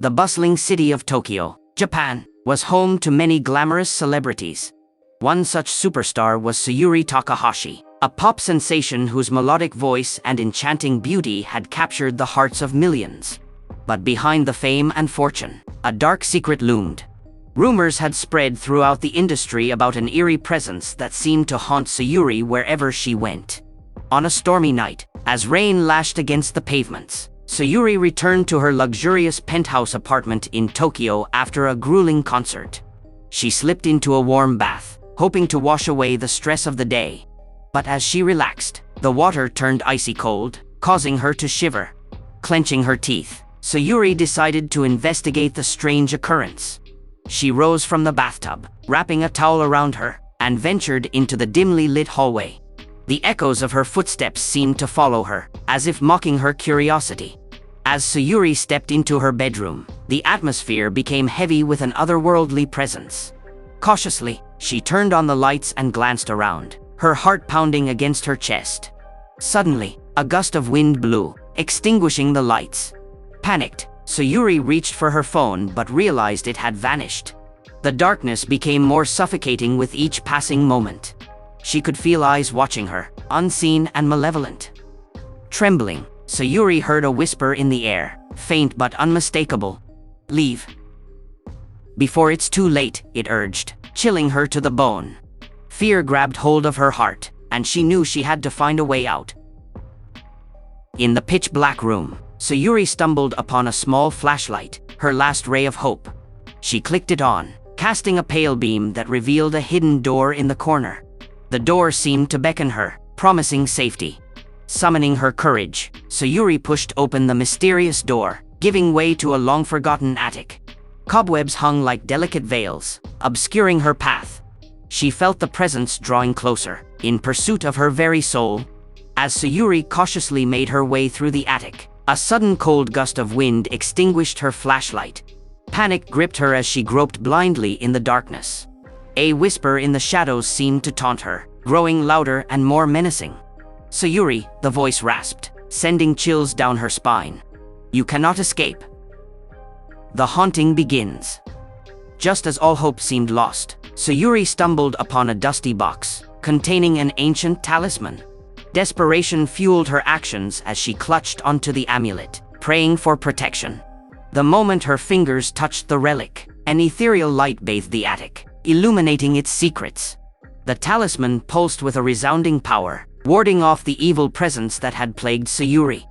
The bustling city of Tokyo, Japan, was home to many glamorous celebrities. One such superstar was Sayuri Takahashi, a pop sensation whose melodic voice and enchanting beauty had captured the hearts of millions. But behind the fame and fortune, a dark secret loomed. Rumors had spread throughout the industry about an eerie presence that seemed to haunt Sayuri wherever she went. On a stormy night, as rain lashed against the pavements, Sayuri returned to her luxurious penthouse apartment in Tokyo after a grueling concert. She slipped into a warm bath, hoping to wash away the stress of the day. But as she relaxed, the water turned icy cold, causing her to shiver. Clenching her teeth, Sayuri decided to investigate the strange occurrence. She rose from the bathtub, wrapping a towel around her, and ventured into the dimly lit hallway. The echoes of her footsteps seemed to follow her, as if mocking her curiosity. As Sayuri stepped into her bedroom, the atmosphere became heavy with an otherworldly presence. Cautiously, she turned on the lights and glanced around, her heart pounding against her chest. Suddenly, a gust of wind blew, extinguishing the lights. Panicked, Sayuri reached for her phone but realized it had vanished. The darkness became more suffocating with each passing moment. She could feel eyes watching her, unseen and malevolent. Trembling, Sayuri heard a whisper in the air, faint but unmistakable. "Leave before it's too late," it urged, chilling her to the bone. Fear grabbed hold of her heart, and she knew she had to find a way out. In the pitch-black room, Sayuri stumbled upon a small flashlight, her last ray of hope. She clicked it on, casting a pale beam that revealed a hidden door in the corner. The door seemed to beckon her, promising safety. Summoning her courage, Sayuri pushed open the mysterious door, giving way to a long-forgotten attic. Cobwebs hung like delicate veils, obscuring her path. She felt the presence drawing closer, in pursuit of her very soul. As Sayuri cautiously made her way through the attic, a sudden cold gust of wind extinguished her flashlight. Panic gripped her as she groped blindly in the darkness. A whisper in the shadows seemed to taunt her, growing louder and more menacing. "Sayuri," the voice rasped, sending chills down her spine. "You cannot escape. The haunting begins." Just as all hope seemed lost, Sayuri stumbled upon a dusty box, containing an ancient talisman. Desperation fueled her actions as she clutched onto the amulet, praying for protection. The moment her fingers touched the relic, an ethereal light bathed the attic, illuminating its secrets. The talisman pulsed with a resounding power, warding off the evil presence that had plagued Sayuri.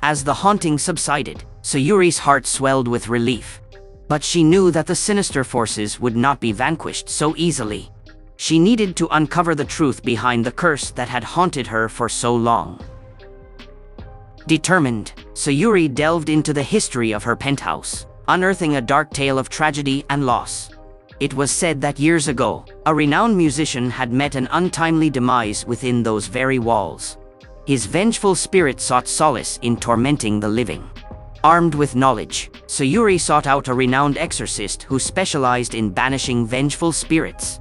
As the haunting subsided, Sayuri's heart swelled with relief. But she knew that the sinister forces would not be vanquished so easily. She needed to uncover the truth behind the curse that had haunted her for so long. Determined, Sayuri delved into the history of her penthouse, unearthing a dark tale of tragedy and loss. It was said that years ago, a renowned musician had met an untimely demise within those very walls. His vengeful spirit sought solace in tormenting the living. Armed with knowledge, Sayuri sought out a renowned exorcist who specialized in banishing vengeful spirits.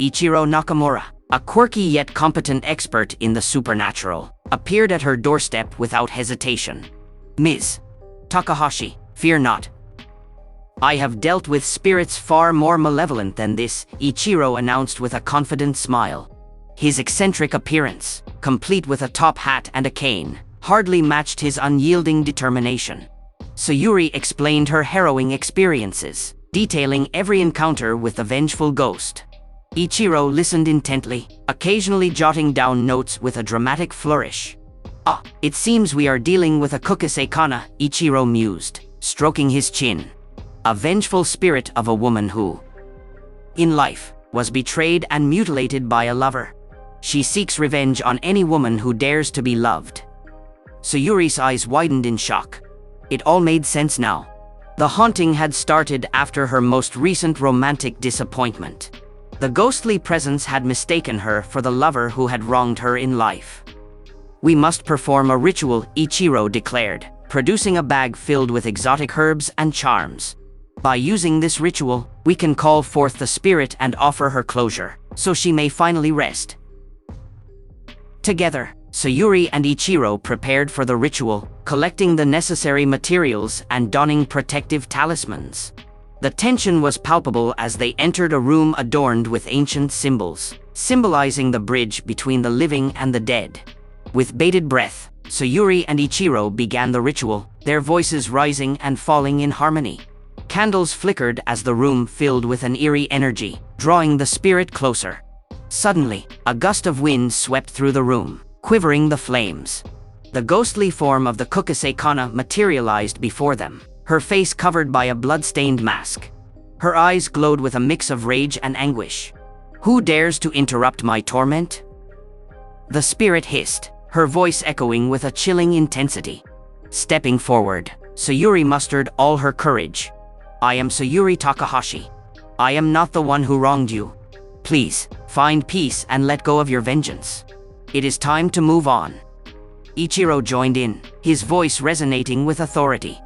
Ichiro Nakamura, a quirky yet competent expert in the supernatural, appeared at her doorstep without hesitation. "Ms. Takahashi, fear not. I have dealt with spirits far more malevolent than this," Ichiro announced with a confident smile. His eccentric appearance, complete with a top hat and a cane, hardly matched his unyielding determination. Sayuri explained her harrowing experiences, detailing every encounter with the vengeful ghost. Ichiro listened intently, occasionally jotting down notes with a dramatic flourish. "Ah, it seems we are dealing with a Kukusei-kana," Ichiro mused, stroking his chin. "A vengeful spirit of a woman who, in life, was betrayed and mutilated by a lover. She seeks revenge on any woman who dares to be loved." Sayuri's eyes widened in shock. It all made sense now. The haunting had started after her most recent romantic disappointment. The ghostly presence had mistaken her for the lover who had wronged her in life. "We must perform a ritual," Ichiro declared, producing a bag filled with exotic herbs and charms. "By using this ritual, we can call forth the spirit and offer her closure, so she may finally rest." Together, Sayuri and Ichiro prepared for the ritual, collecting the necessary materials and donning protective talismans. The tension was palpable as they entered a room adorned with ancient symbols, symbolizing the bridge between the living and the dead. With bated breath, Sayuri and Ichiro began the ritual, their voices rising and falling in harmony. Candles flickered as the room filled with an eerie energy, drawing the spirit closer. Suddenly, a gust of wind swept through the room, quivering the flames. The ghostly form of the Kukase Kana materialized before them, her face covered by a blood-stained mask. Her eyes glowed with a mix of rage and anguish. "Who dares to interrupt my torment?" The spirit hissed, her voice echoing with a chilling intensity. Stepping forward, Sayuri mustered all her courage. "I am Sayuri Takahashi. I am not the one who wronged you. Please, find peace and let go of your vengeance. It is time to move on." Ichiro joined in, his voice resonating with authority.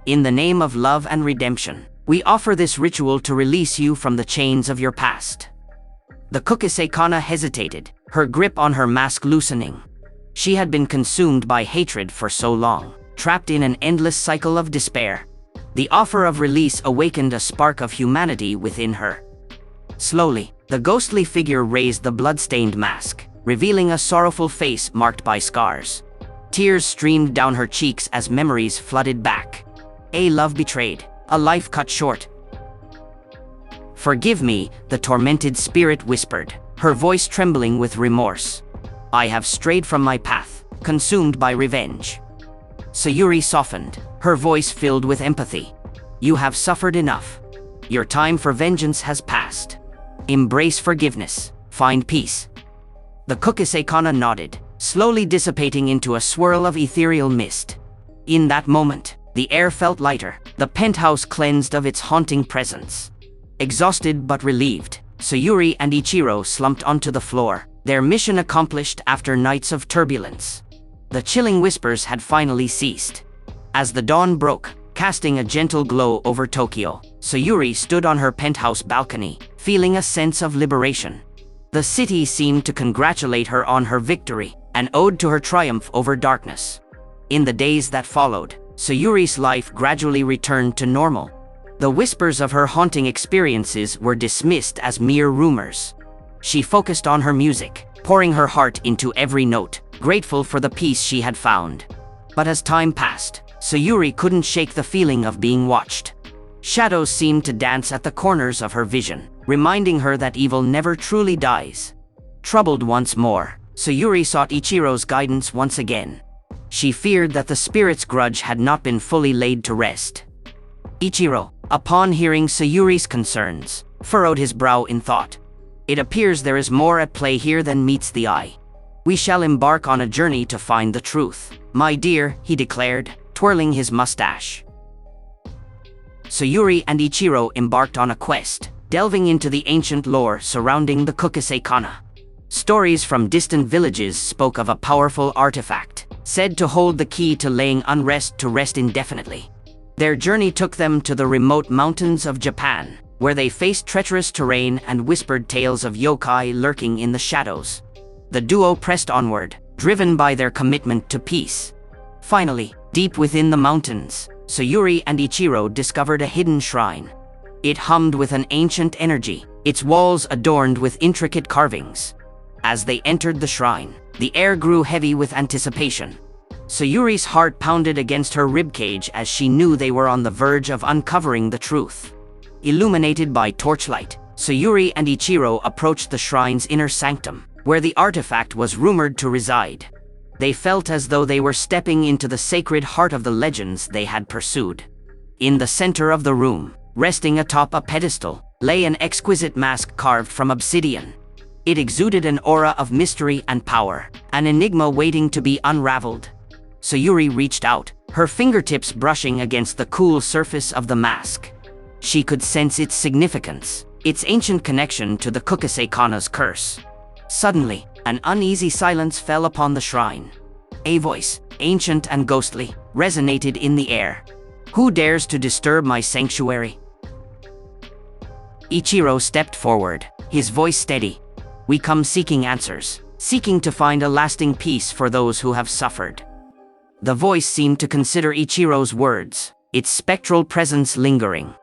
"In the name of love and redemption, we offer this ritual to release you from the chains of your past." The Kukase Kana hesitated, her grip on her mask loosening. She had been consumed by hatred for so long, trapped in an endless cycle of despair. The offer of release awakened a spark of humanity within her. Slowly, the ghostly figure raised the blood-stained mask, revealing a sorrowful face marked by scars. Tears streamed down her cheeks as memories flooded back. A love betrayed, a life cut short. "Forgive me," the tormented spirit whispered, her voice trembling with remorse. "I have strayed from my path, consumed by revenge." Sayuri softened, her voice filled with empathy. "You have suffered enough. Your time for vengeance has passed. Embrace forgiveness, find peace." The Kukase Kana nodded, slowly dissipating into a swirl of ethereal mist. In that moment, the air felt lighter, the penthouse cleansed of its haunting presence. Exhausted but relieved, Sayuri and Ichiro slumped onto the floor, their mission accomplished after nights of turbulence. The chilling whispers had finally ceased. As the dawn broke, casting a gentle glow over Tokyo, Sayuri stood on her penthouse balcony, feeling a sense of liberation. The city seemed to congratulate her on her victory, an ode to her triumph over darkness. In the days that followed, Sayuri's life gradually returned to normal. The whispers of her haunting experiences were dismissed as mere rumors. She focused on her music, pouring her heart into every note, grateful for the peace she had found. But as time passed, Sayuri couldn't shake the feeling of being watched. Shadows seemed to dance at the corners of her vision, reminding her that evil never truly dies. Troubled once more, Sayuri sought Ichiro's guidance once again. She feared that the spirit's grudge had not been fully laid to rest. Ichiro, upon hearing Sayuri's concerns, furrowed his brow in thought. "It appears there is more at play here than meets the eye. We shall embark on a journey to find the truth, my dear," he declared, twirling his mustache. Sayuri and Ichiro embarked on a quest, delving into the ancient lore surrounding the Kukase Kana. Stories from distant villages spoke of a powerful artifact, said to hold the key to laying unrest to rest indefinitely. Their journey took them to the remote mountains of Japan, where they faced treacherous terrain and whispered tales of yokai lurking in the shadows. The duo pressed onward, driven by their commitment to peace. Finally, deep within the mountains, Sayuri and Ichiro discovered a hidden shrine. It hummed with an ancient energy, its walls adorned with intricate carvings. As they entered the shrine, the air grew heavy with anticipation. Sayuri's heart pounded against her ribcage as she knew they were on the verge of uncovering the truth. Illuminated by torchlight, Sayuri and Ichiro approached the shrine's inner sanctum, where the artifact was rumored to reside. They felt as though they were stepping into the sacred heart of the legends they had pursued. In the center of the room, resting atop a pedestal, lay an exquisite mask carved from obsidian. It exuded an aura of mystery and power, an enigma waiting to be unraveled. Sayuri reached out, her fingertips brushing against the cool surface of the mask. She could sense its significance, its ancient connection to the Kukase Kana's curse. Suddenly, an uneasy silence fell upon the shrine. A voice, ancient and ghostly, resonated in the air. "Who dares to disturb my sanctuary?" Ichiro stepped forward, his voice steady. "We come seeking answers, seeking to find a lasting peace for those who have suffered." The voice seemed to consider Ichiro's words, its spectral presence lingering.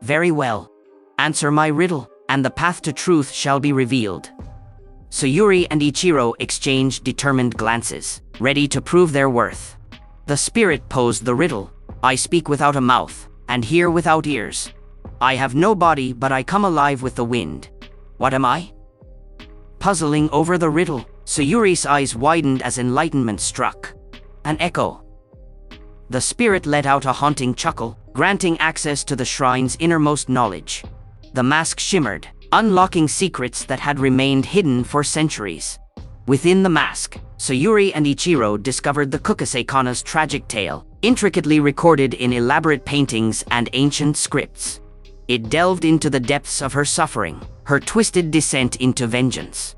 "Very well. Answer my riddle, and the path to truth shall be revealed." Sayuri and Ichiro exchanged determined glances, ready to prove their worth. The spirit posed the riddle. "I speak without a mouth, and hear without ears. I have no body, but I come alive with the wind. What am I?" Puzzling over the riddle, Sayuri's eyes widened as enlightenment struck. An echo. The spirit let out a haunting chuckle, granting access to the shrine's innermost knowledge. The mask shimmered, unlocking secrets that had remained hidden for centuries. Within the mask, Sayuri and Ichiro discovered the Kukase Kana's tragic tale, intricately recorded in elaborate paintings and ancient scripts. It delved into the depths of her suffering, her twisted descent into vengeance.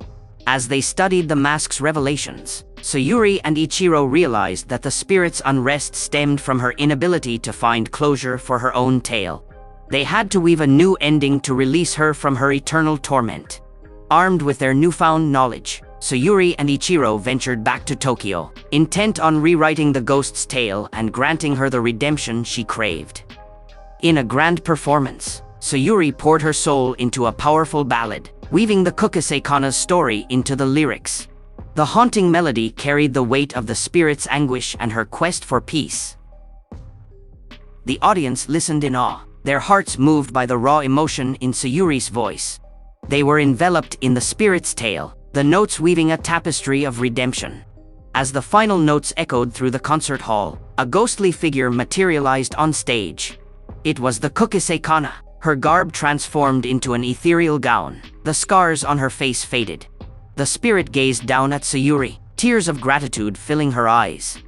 As they studied the mask's revelations, Sayuri and Ichiro realized that the spirit's unrest stemmed from her inability to find closure for her own tale. They had to weave a new ending to release her from her eternal torment. Armed with their newfound knowledge, Sayuri and Ichiro ventured back to Tokyo, intent on rewriting the ghost's tale and granting her the redemption she craved. In a grand performance, Sayuri poured her soul into a powerful ballad, weaving the Kukase Kana's story into the lyrics. The haunting melody carried the weight of the spirit's anguish and her quest for peace. The audience listened in awe, their hearts moved by the raw emotion in Sayuri's voice. They were enveloped in the spirit's tale, the notes weaving a tapestry of redemption. As the final notes echoed through the concert hall, a ghostly figure materialized on stage. It was the Kukase Kana, her garb transformed into an ethereal gown. The scars on her face faded. The spirit gazed down at Sayuri, tears of gratitude filling her eyes.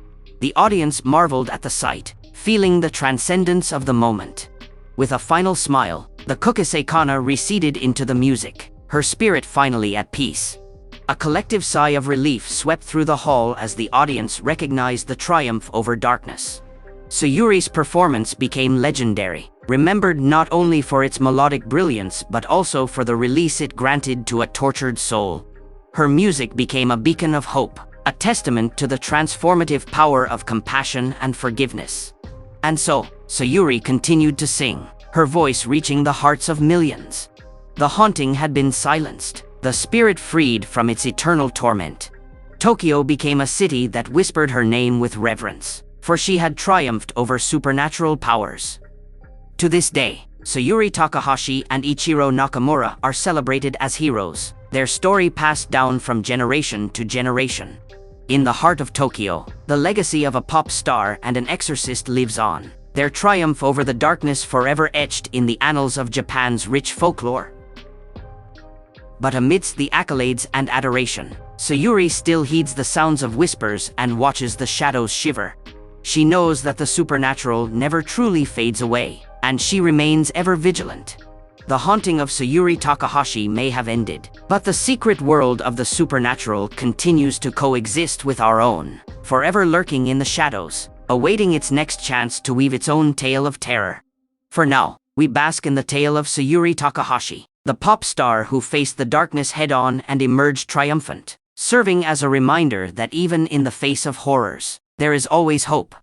The audience marveled at the sight, feeling the transcendence of the moment. With a final smile, the Kukase Kana receded into the music, her spirit finally at peace. A collective sigh of relief swept through the hall as the audience recognized the triumph over darkness. Sayuri's performance became legendary, remembered not only for its melodic brilliance but also for the release it granted to a tortured soul. Her music became a beacon of hope, a testament to the transformative power of compassion and forgiveness. And so, Sayuri continued to sing, her voice reaching the hearts of millions. The haunting had been silenced, the spirit freed from its eternal torment. Tokyo became a city that whispered her name with reverence, for she had triumphed over supernatural powers. To this day, Sayuri Takahashi and Ichiro Nakamura are celebrated as heroes, their story passed down from generation to generation. In the heart of Tokyo, the legacy of a pop star and an exorcist lives on, their triumph over the darkness forever etched in the annals of Japan's rich folklore. But amidst the accolades and adoration, Sayuri still heeds the sounds of whispers and watches the shadows shiver. She knows that the supernatural never truly fades away, and she remains ever vigilant. The haunting of Sayuri Takahashi may have ended, but the secret world of the supernatural continues to coexist with our own, forever lurking in the shadows, awaiting its next chance to weave its own tale of terror. For now, we bask in the tale of Sayuri Takahashi, the pop star who faced the darkness head-on and emerged triumphant, serving as a reminder that even in the face of horrors, there is always hope.